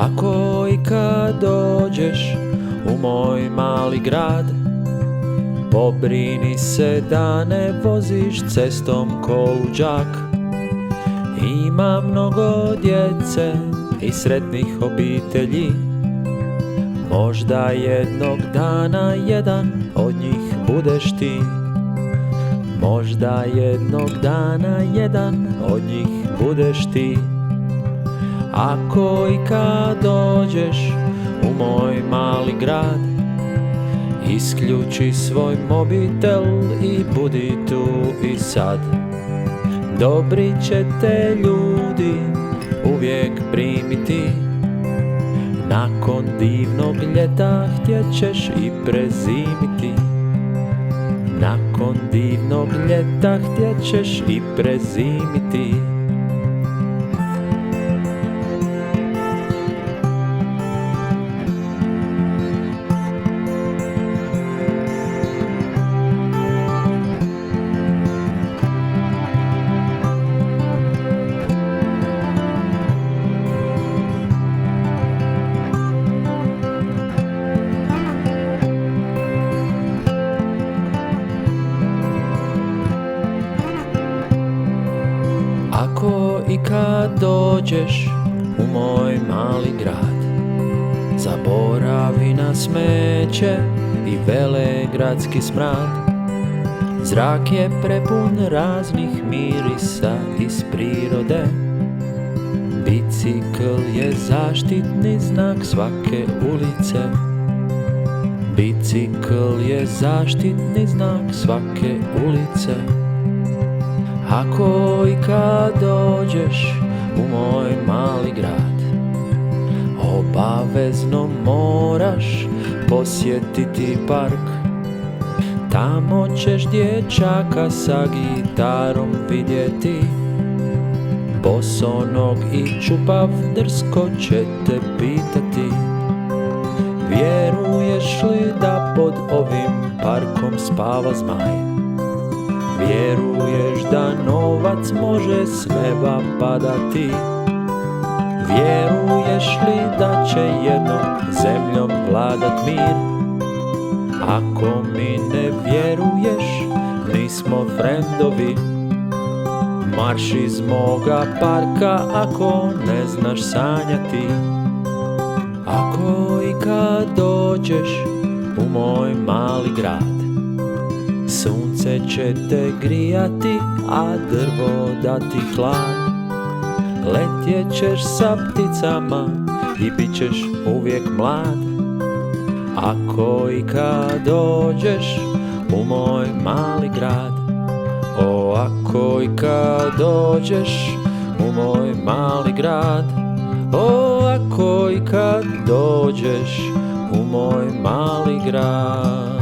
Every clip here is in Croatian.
Ako i kad dođeš u moj mali grad, pobrini se da ne voziš cestom ko luđak. Ima mnogo djece i sretnih obitelji, možda jednog dana jedan od njih budeš ti. Možda jednog dana jedan od njih budeš ti. Ako i kad dođeš u moj mali grad, isključi svoj mobitel i budi tu i sad. Dobri će te ljudi uvijek primiti, nakon divnog ljeta htjećeš i prezimiti. Nakon divnog ljeta htjećeš i prezimiti. Ako i kad dođeš u moj mali grad, zaboravi na smeće i velegradski smrad. Zrak je prepun raznih mirisa iz prirode. Bicikl je zaštitni znak svake ulice. Bicikl je zaštitni znak svake ulice. Ako i kad dođeš u moj mali grad, obavezno moraš posjetiti park. Tamo ćeš dječaka sa gitarom vidjeti, bosonog i čupav drsko će te pitati: vjeruješ li da pod ovim parkom spava zmaj? Vjeruješ da novac može s neba padati? Vjeruješ li da će jednom zemljom vladat mir? Ako mi ne vjeruješ, nismo frendovi. Marš iz moga parka ako ne znaš sanjati. Ako i kad dođeš u moj mali grad, sunce će te grijati, a drvo dati hlad. Letjet ćeš sa pticama i bit ćeš uvijek mlad. Ako i kad dođeš u moj mali grad, o ako i kad dođeš u moj mali grad, o ako i kad dođeš u moj mali grad.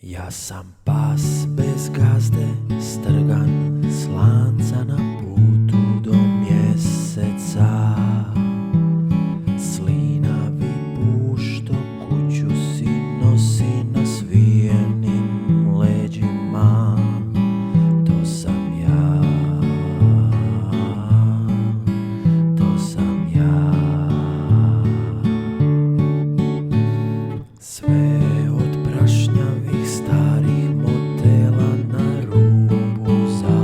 Ja sam pas bez gazde, strgan s lanca na putu do mjeseca. Slinavi pušto kuću si nosi na svijenim leđima. To sam ja, to sam ja. Sve od prašnjavih starih motela na rubu za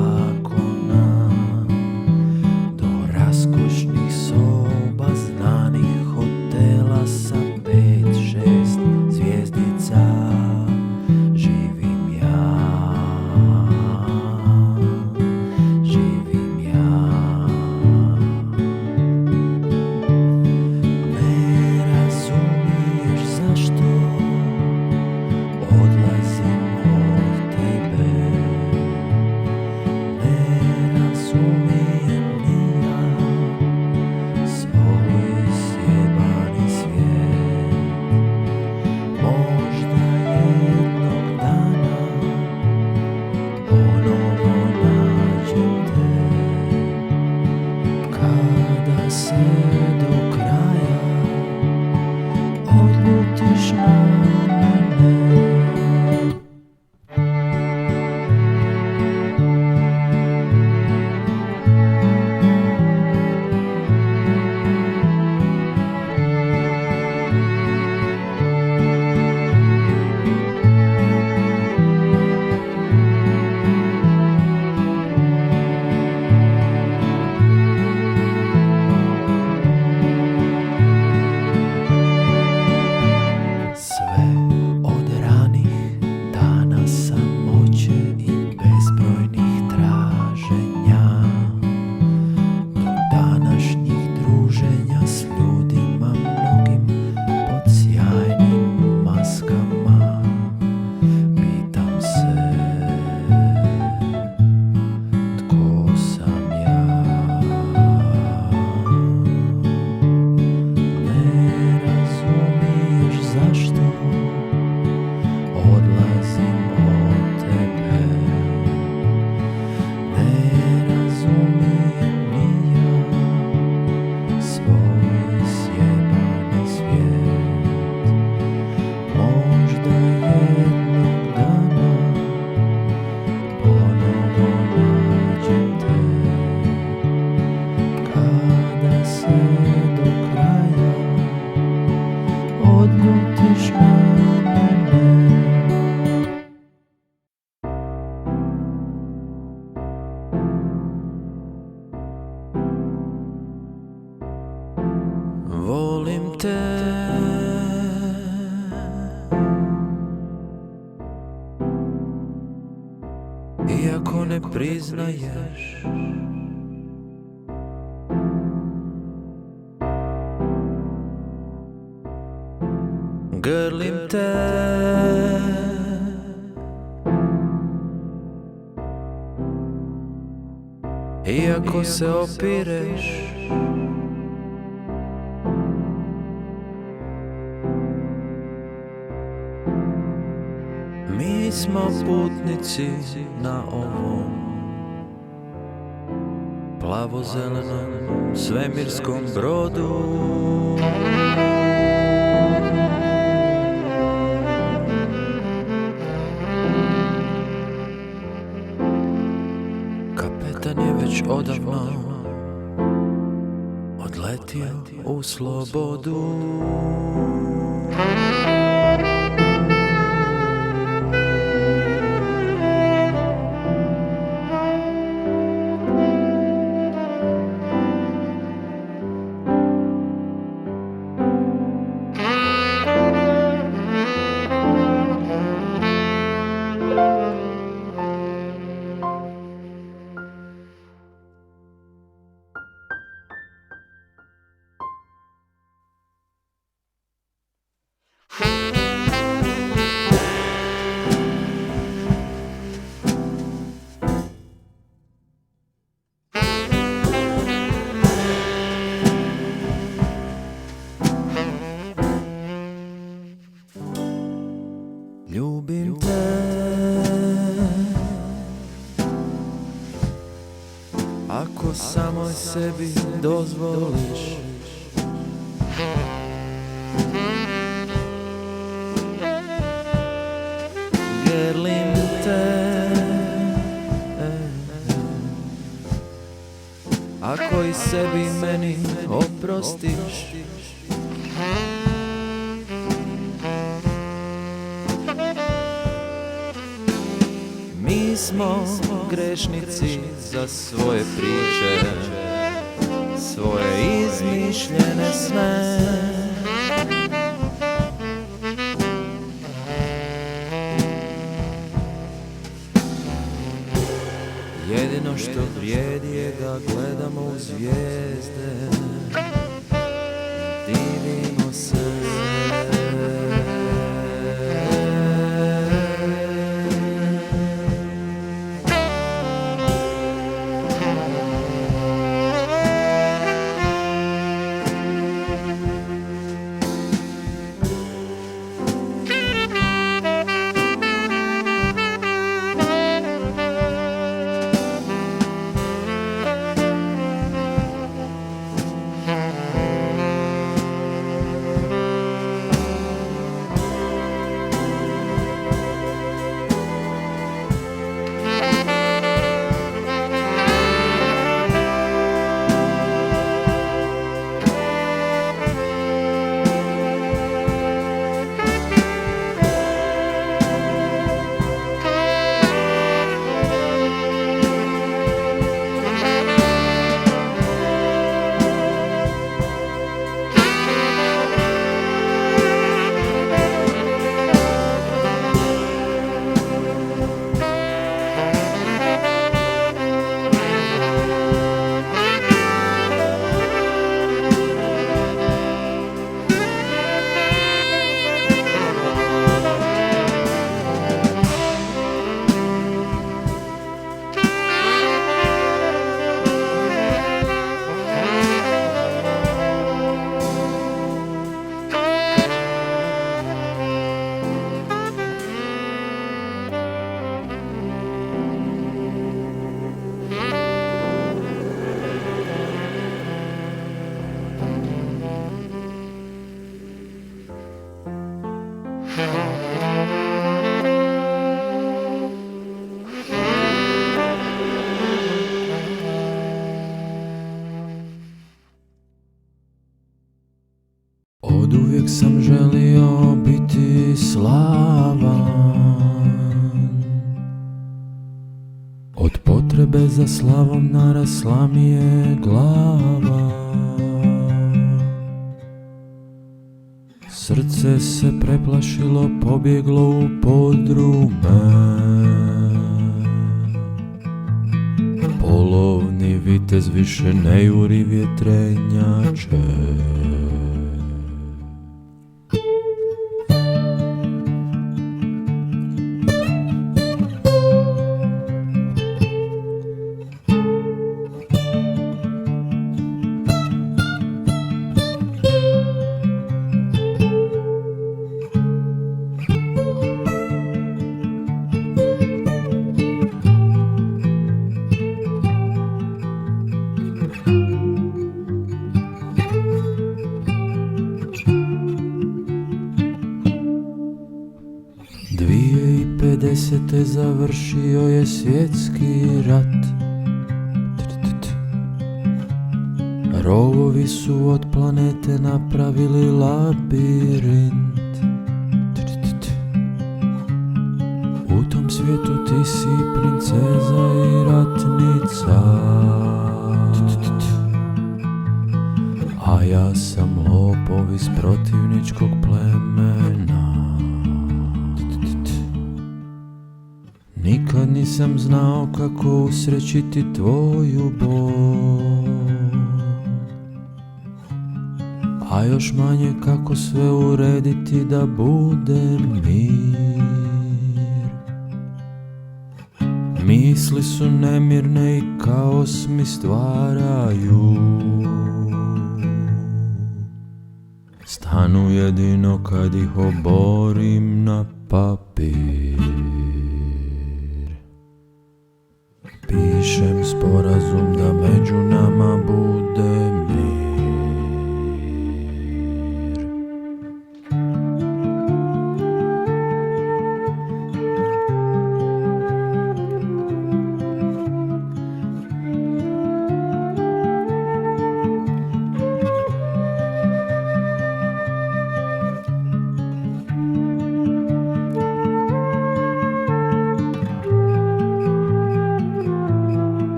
te, iako ne priznaješ. Grlim te, iako se opireš. Mi smo putnici na ovom plavo-zelenom svemirskom brodu. Kapetan je već odavno odletio u slobodu. Ljubim te, ako samo sebi dozvoliš. Grlim te, ako i sebi meni oprostiš. Mi smo grešnici za svoje priče, svoje izmišljene sne. Jedino što vrijedi je da gledamo u zvijezde, divimo se. Oduvijek sam želio biti slavan, od potrebe za slavom narasla mi je glava. Srce se preplašilo, pobjeglo u podrume. Polovni vitez više ne juri vjetrenjače. Desete završio je svjetski rat. Rovovi su od planete napravili labirint. U tom svijetu ti si princeza i ratnica, a ja sam lopov iz protivničkog plemena. Nikad nisam znao kako usrećiti tvoju bol, a još manje kako sve urediti da bude mir. Misli su nemirne i kaos mi stvaraju. Stanu jedino kad ih oborim na papir. Pišem sporazum da među nama bude mir.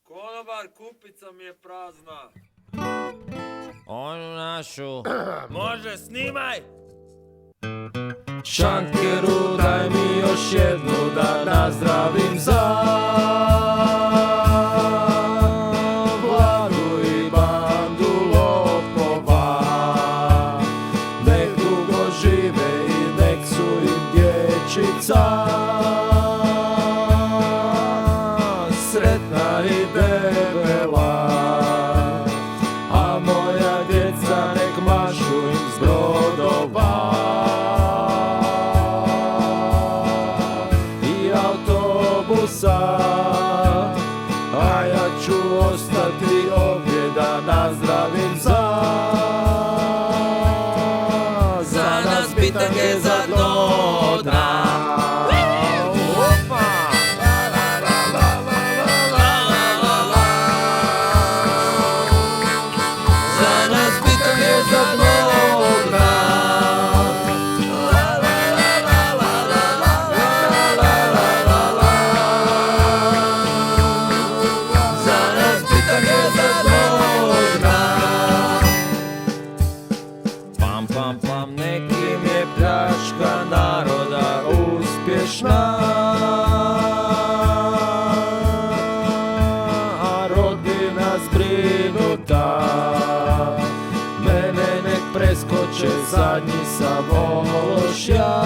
Konobar, kupica mi je prazna. Onu našu. Može, snimaj! Šankeru, daj mi još jednu da nazdravim za Vladu i bandu lopova. Nek dugo žive i nek su im dječica sretna i debela, a moja djeca nek mašu im s brodova i autobusa, a ja ću ostati ovdje da nazdravim za nas bitange za dno dna. Nekim je pljačka naroda uspješna, a rodina zbrinuta. Mene nek preskoče zadnji Savološ, ja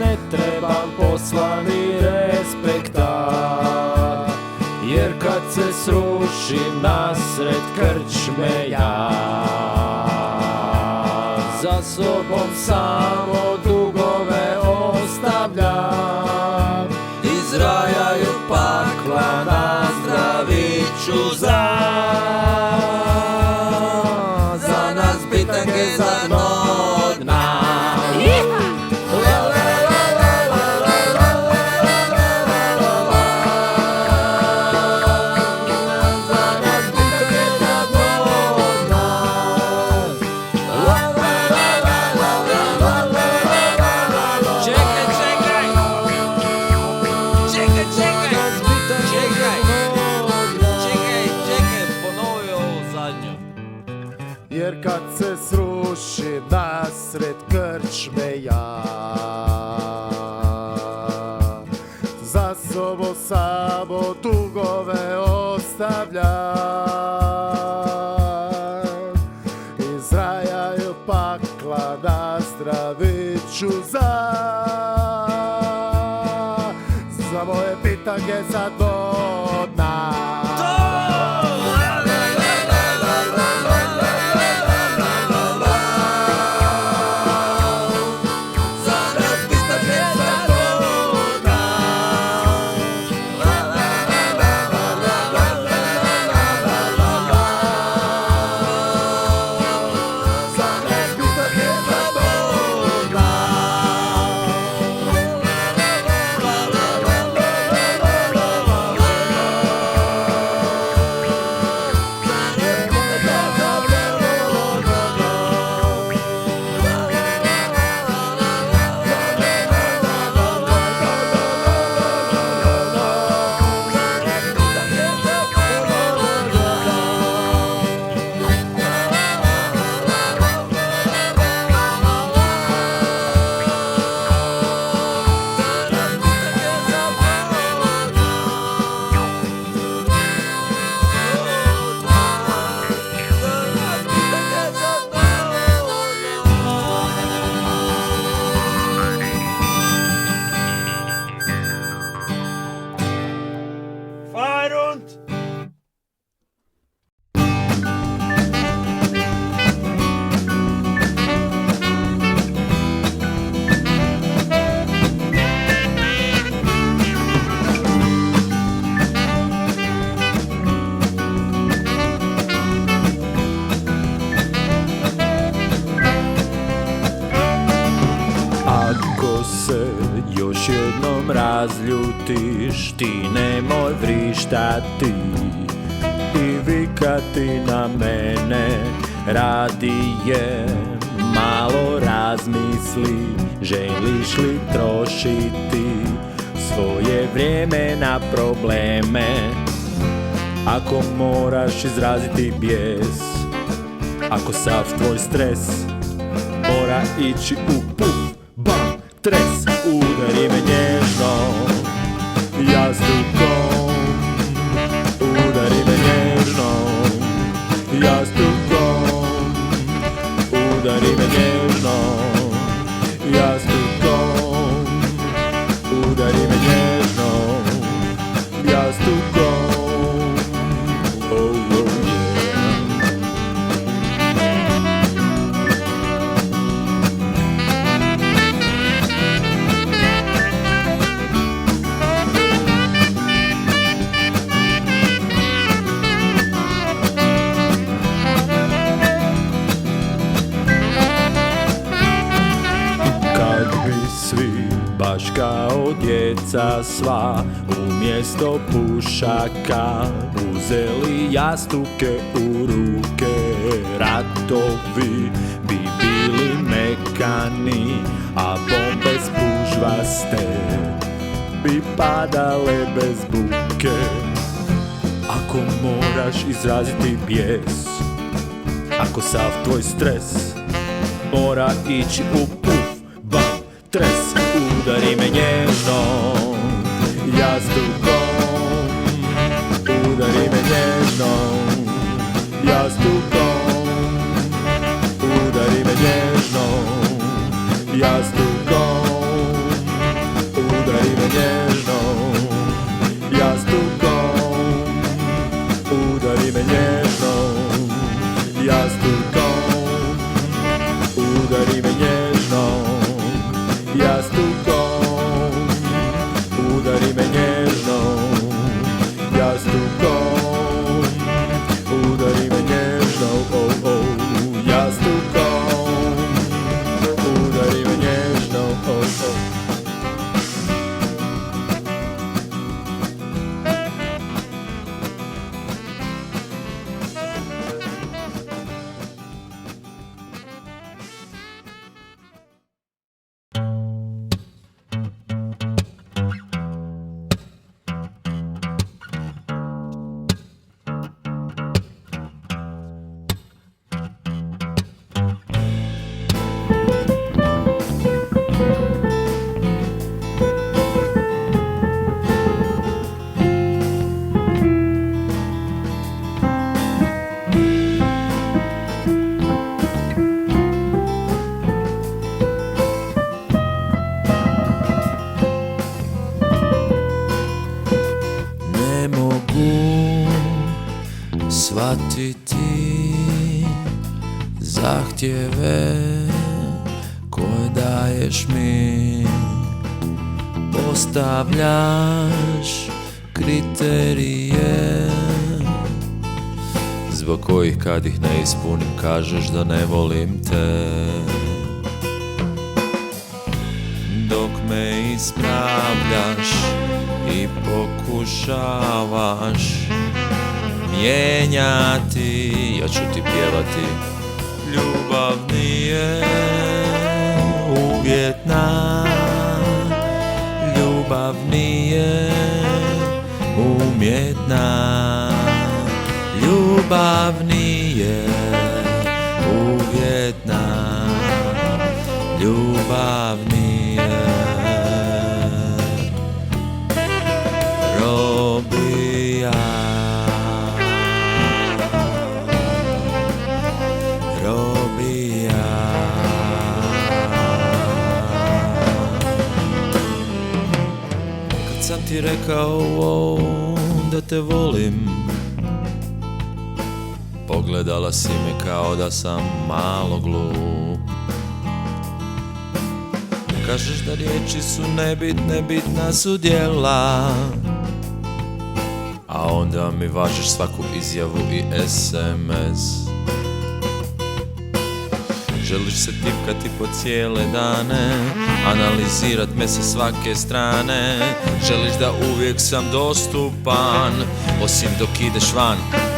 ne trebam posla ni respekta, jer kad se srušim nasred krčme ja za sobom samo dugove ostavljam. Iz raja i pakla nazdravit ću za nas bitange za dno dna. krčme ja. Za sobom samo tugove ostavljam, iz raja i pakla nazdravit ću za moje pitanke za do dna. Ako se još jednom razljutiš, ti nemoj vrištati i vikati na mene. Radije malo razmisli, želiš li trošiti svoje vrijeme na probleme. Ako moraš izraziti bijes, ako sav tvoj stres mora ići u puf, bam, tres, udari me nježno jastukom, udari me nježno jastukom, udari me nježno jastukom, udari me nježno jastukom. Oh, oh, yeah. Svi, baš kao djeca sva, umjesto pušaka uzeli jastuke u ruke. Ratovi bi bili mekani, a bombe spužvaste bi padale bez buke. Ako moraš izraziti bijes, ako sav tvoj stres mora ići u puf, bam, tres, udari me nježno jastukom, udari me nježno jastukom, udari me nježno jastukom, udari me nježno jastukom, udari me nježno jastukom, udari me nježno jastukom, udari me nježno jastukom, udari me nježno, oh, oh, jastukom, udari me nježno. dati ti zahtjeve koje daješ mi, postavljaš kriterije zbog kojih kad ih ne ispunim kažeš da ne volim te. Dok me ispravljaš i pokušavaš mijenjati, ja ću ti pjevati. Ljubav nije uvjetna, ljubav nije umjetna, ljubav nije uvjetna, ljubav nije robija, robija. Kad sam ti rekao da te volim, pogledala si me kao da sam malo glup. Kažeš da riječi su nebitne, bitna su djela, a onda mi važiš svaku izjavu i SMS. Želiš se tipkati po cijele dane, analizirat me sa svake strane. Želiš da uvijek sam dostupan, osim dok ideš van,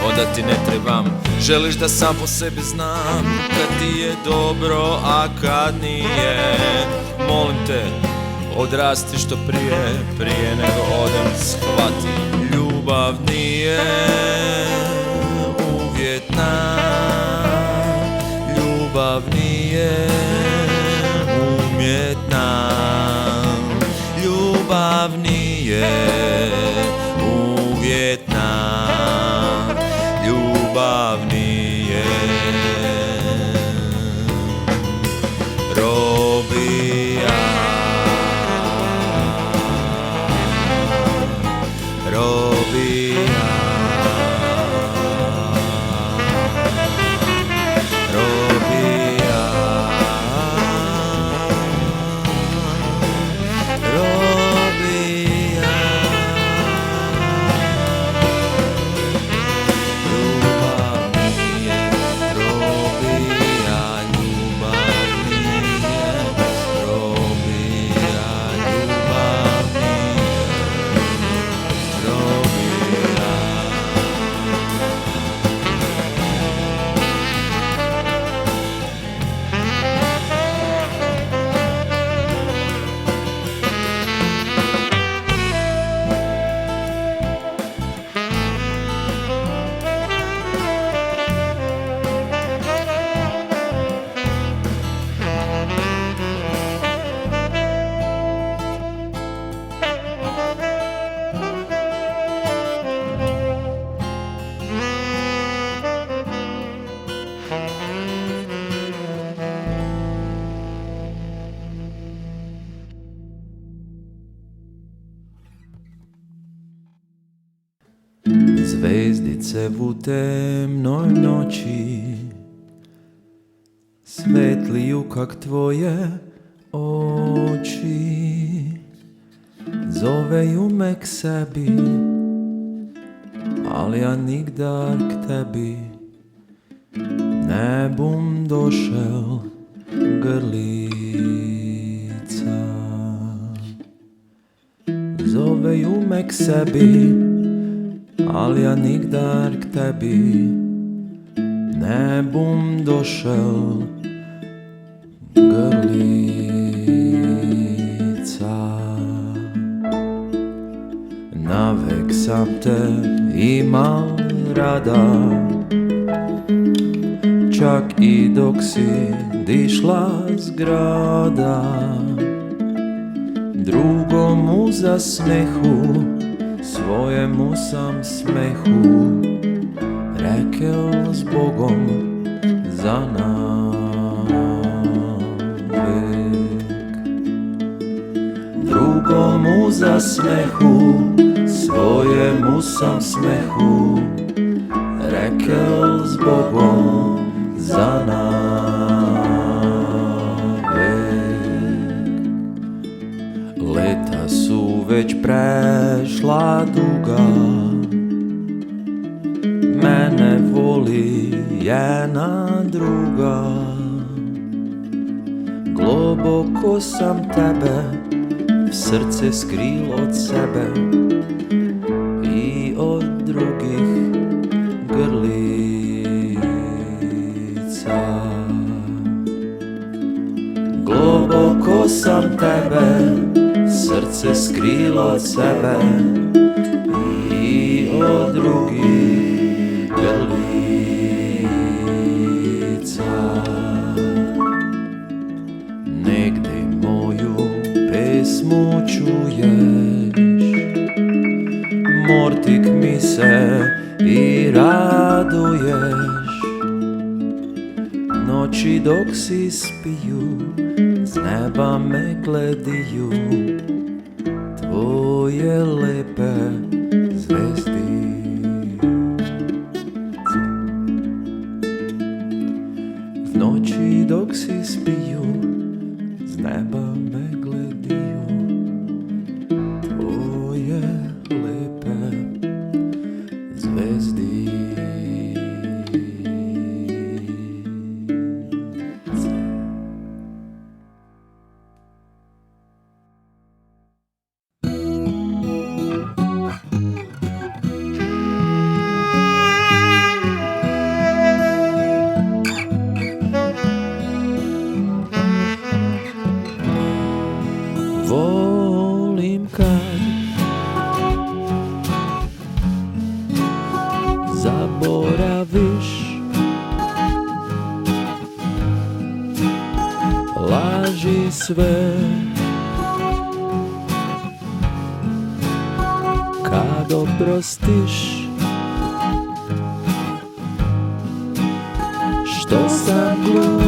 onda ti ne trebam. Želiš da sam po sebi znam kad ti je dobro, a kad nije. Molim te, odrasti što prije, prije nego odem. Shvati, ljubav nije uvjetna, ljubav nije umjetna, ljubav nije uvjetna, ljubav nije robija, robija. Zvezdice u temnoj noći svetliju kak tvoje oči, zoveju me k sebi, ali ja nigdar k tebi ne bum došel grlica. Zoveju me k sebi, ali ja nigdar k tebi ne bum došel grlica. Navek sam te imal rada, čak i dok si dišla z grada. Drugomu za smehu, svojemu sam smehu rekel s Bogom za navek. Drugomu za smehu, svojemu sam smehu rekel rekel s Bogom za navek. Leta su već prešla duga, mene voli jedna druga. Globoko sam tebe v srce skril od sebe i od drugih grlica. Globoko sam tebe srce skril od sebe i od drugih grlica. Negdje moju pesmu čuješ, mortik mi se i raduješ. Noći dok si spiju, z neba me glediju tvoje lepe zvezdi. V noći dok si spiju, z neba me glediju tvoje lepe zvezdi. Volim kad zaboraviš laži sve, kad oprostiš što sam glup.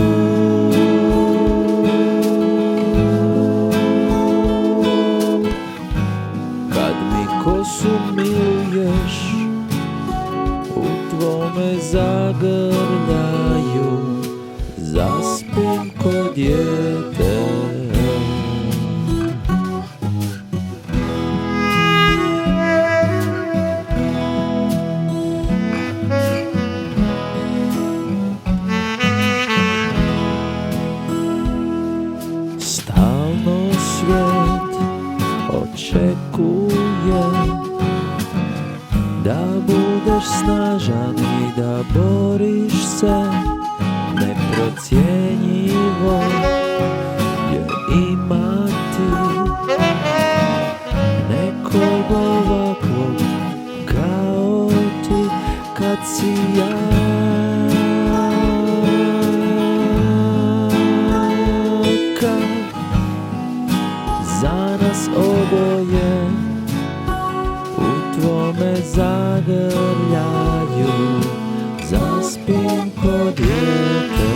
Kosu miluješ, u tvome zagrljaju zaspim ko dijete. Stalno svijet očekuje da budeš snažan i da boriš se. Neprocjenjivo je imati nekog ovakvog kao ti, kad si jaka. Za nas oboje u tvome zagrljaju zaspim ko dijete.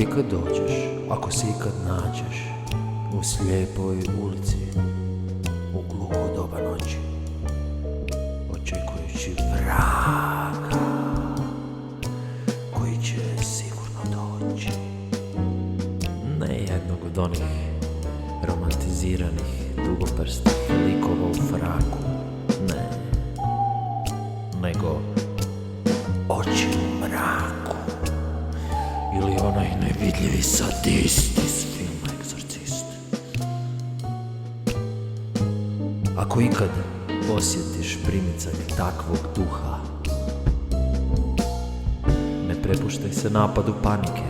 ikad dođeš, ako se ikad nađeš u slijepoj ulici, u gluho doba noći, očekujući vraga koji će sigurno doći. Ne jednog od onih romantiziranih dugoprstih likova u fraku, ne, nego oči u mraku ili onaj nevidljivi sadist iz filma Egzorcist. Ako ikad osjetiš primicanje takvog duha, ne prepuštaj se napadu panike,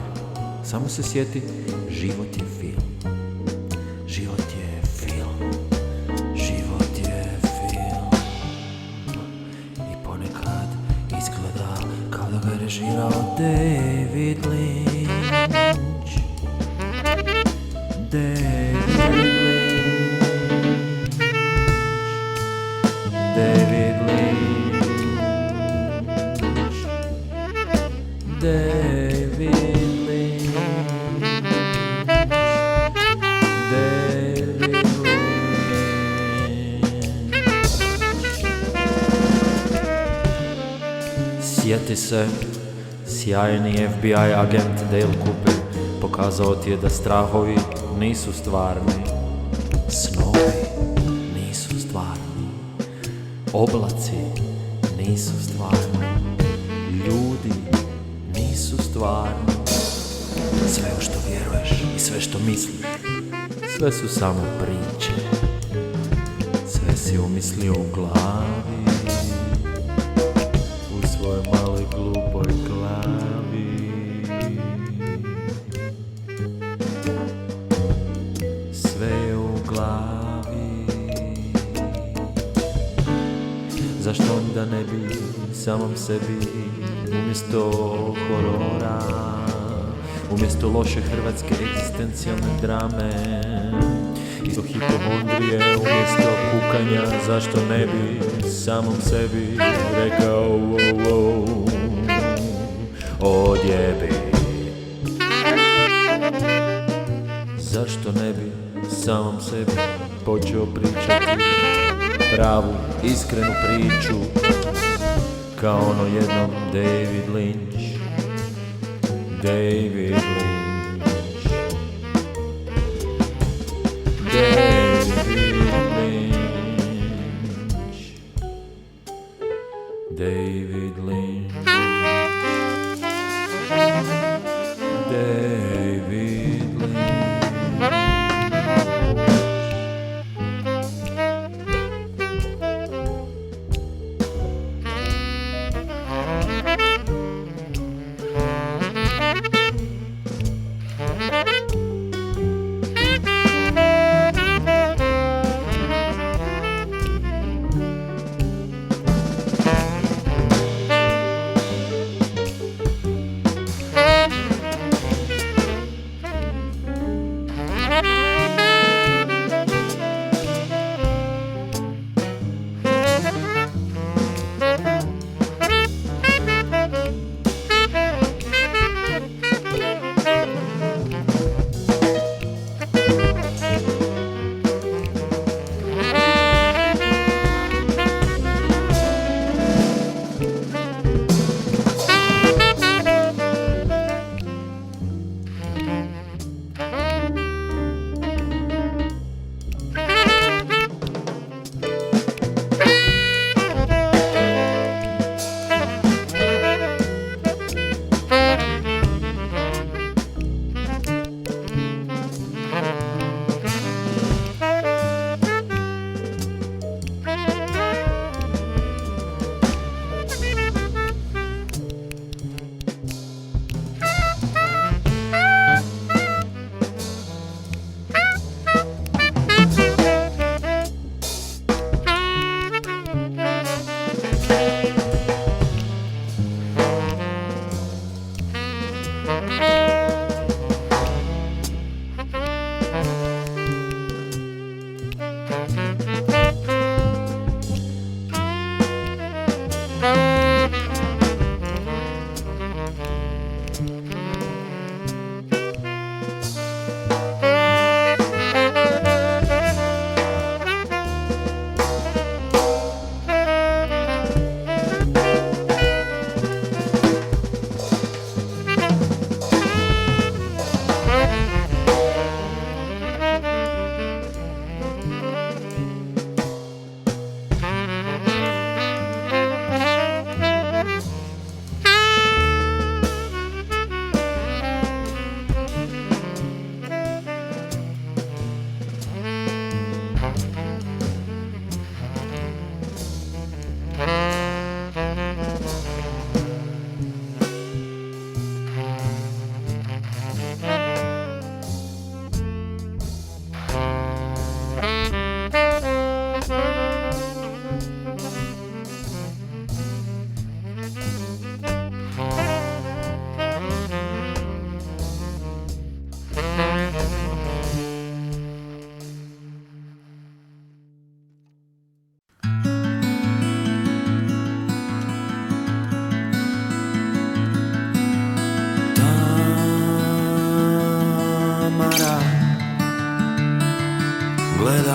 samo se sjeti, život je film. Život je film. Život je film. I ponekad izgleda kao da ga je režirao David Lynch. David Lynch. David Lynch. David Lynch. David Lynch. Sjeti se, sjajni FBI agent Dale Cooper pokazao ti je da strahovi nisu stvarni, snovi nisu stvarni, oblaci nisu stvarni, ljudi nisu stvarni. Sve u što vjeruješ i sve što misliš, sve su samo priče. Sve si umislio u glavi, u svojoj maloj glupoj glavi. Sve je u glavi. Zašto onda ne bi samom sebi umjesto horora, umjesto loše hrvatske egzistencijalne drame, isto hipohondrije, umjesto kukanja, zašto ne bi samom sebi rekao odjebi. Zašto ne bi samom sebi počeo pričati pravu, iskrenu priču, kao ono jednom David Lynch. David Lynch. David Lynch. David Lynch. David Lynch.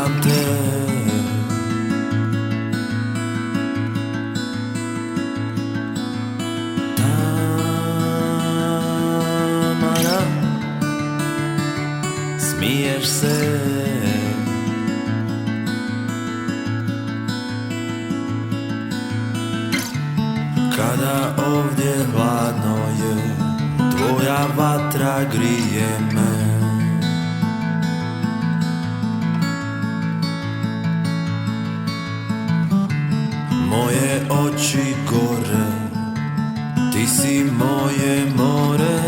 gledam te. Tamara, smiješ se. Kada ovdje hladno je, tvoja vatra grije me. Moje oči gore, ti si moje more.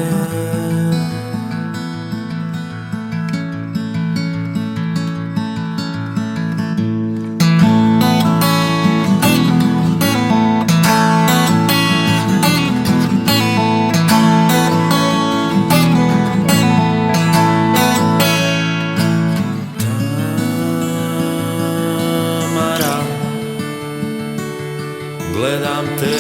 Gledam te.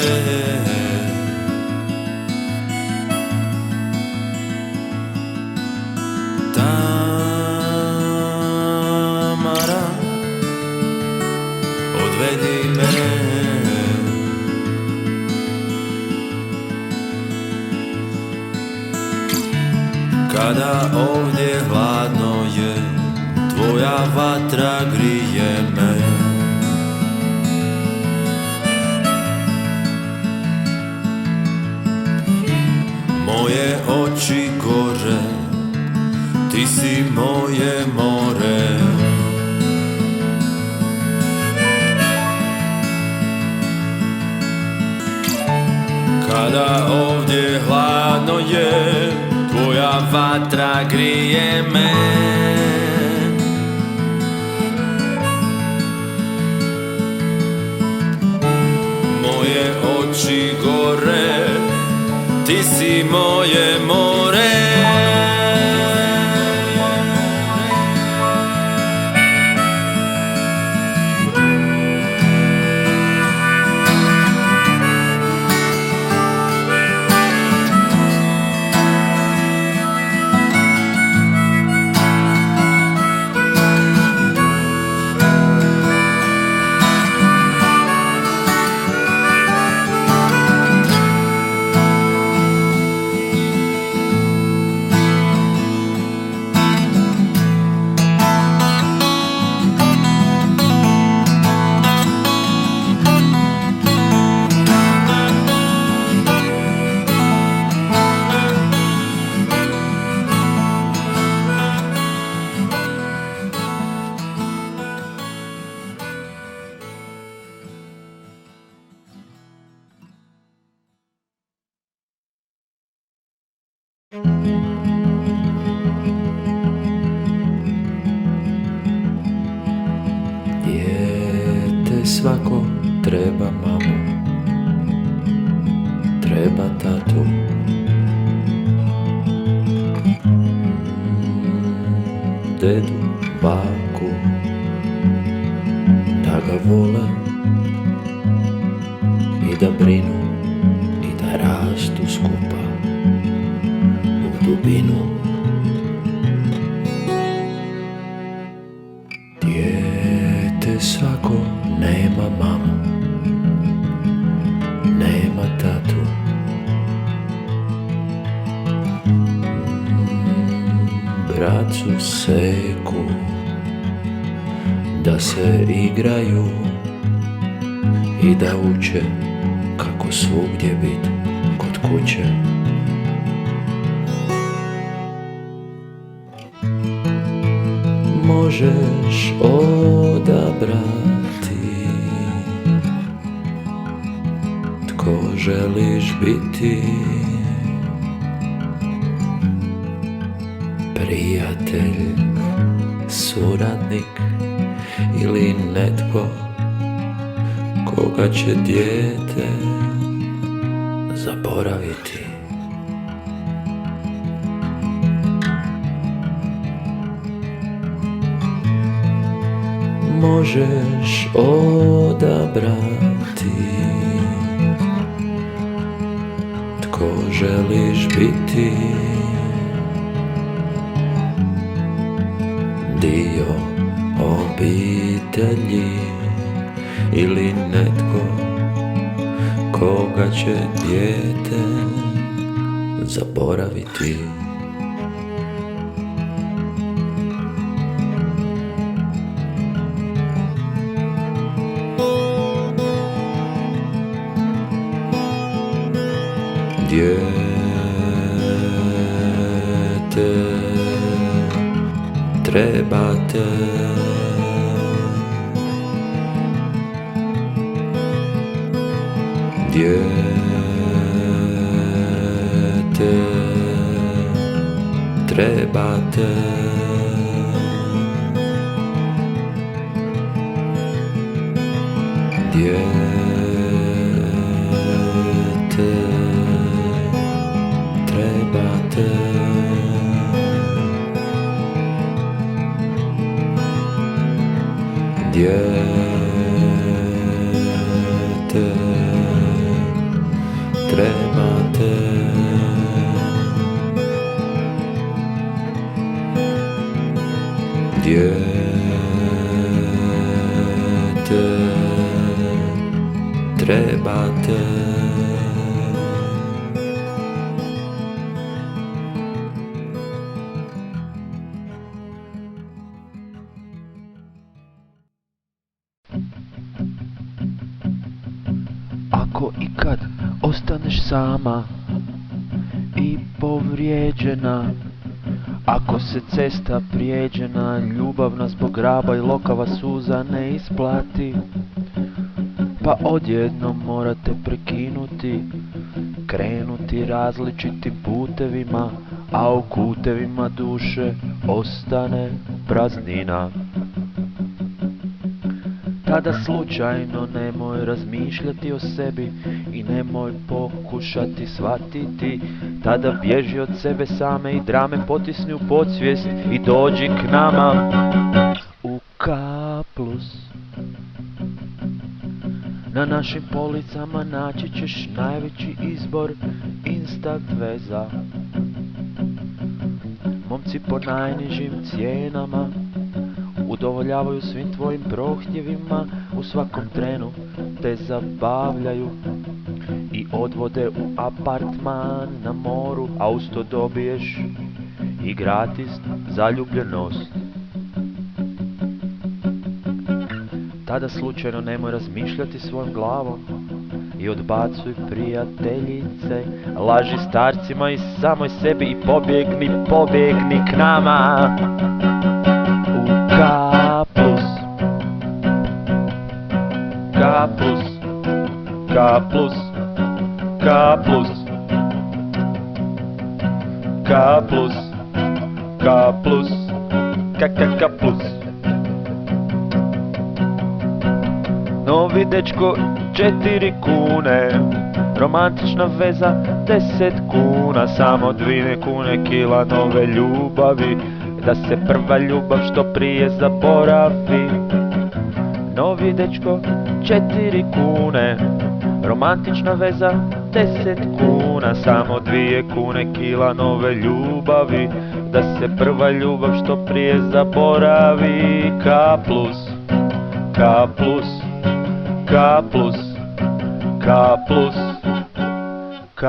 Tamara, odvedi me. Kada ovdje hladno je, tvoja vatra grije me. Moje oči gore, ti si moje more. Kada ovdje hladno je, tvoja vatra grije me. Moje oči gore, ti si moje more. Dijete svako treba mamu, treba tatu, dedu, baku, da ga vole i da brinu i da rastu skupa u dubinu. Dijete svako nema mamu, nema tatu, bracu seku da se igraju i da uče kako svugdje bit kod kuće. Možeš odabrati tko želiš biti, prijatelj, suradnik ili netko koga će dijete zaboraviti. Možeš odabrati tko želiš biti, dio obitelji. obitelji ili netko koga će dijete zaboraviti. Dijete trebate, dijete trebate, dijete trebate, dijete trebate, dijete trebate. Ako ikad ostaneš sama i povrijeđena, ako se cesta prijeđena, ljubavna zbog graba i lokava suza ne isplati, pa odjednom morate prekinuti, krenuti različitim putevima, a u kutevima duše ostane praznina. Tada slučajno nemoj razmišljati o sebi i nemoj pokušati shvatiti. Tada bježi od sebe same i drame potisni u podsvijest i dođi k nama u K+. Na našim policama naći ćeš najveći izbor instant veza. Momci po najnižim cijenama udovoljavaju svim tvojim prohtjevima, u svakom trenu te zabavljaju i odvode u apartman na moru, a uz to dobiješ i gratis zaljubljenost. Tada slučajno nemoj razmišljati svojom glavom i odbacuj prijateljice, laži starcima i samoj sebi i pobjegni k nama u K+. K+, K+, K+, K+, K+, K+. Novi dečko 4 kune, romantična veza 10 kuna, samo 2 kune kila nove ljubavi, da se prva ljubav što prije zaboravi. Novi dečko 4 kune, romantična veza 10 kuna, samo 2 kune kila nove ljubavi, da se prva ljubav što prije zaboravi. K+, K+, K+, K+, K+.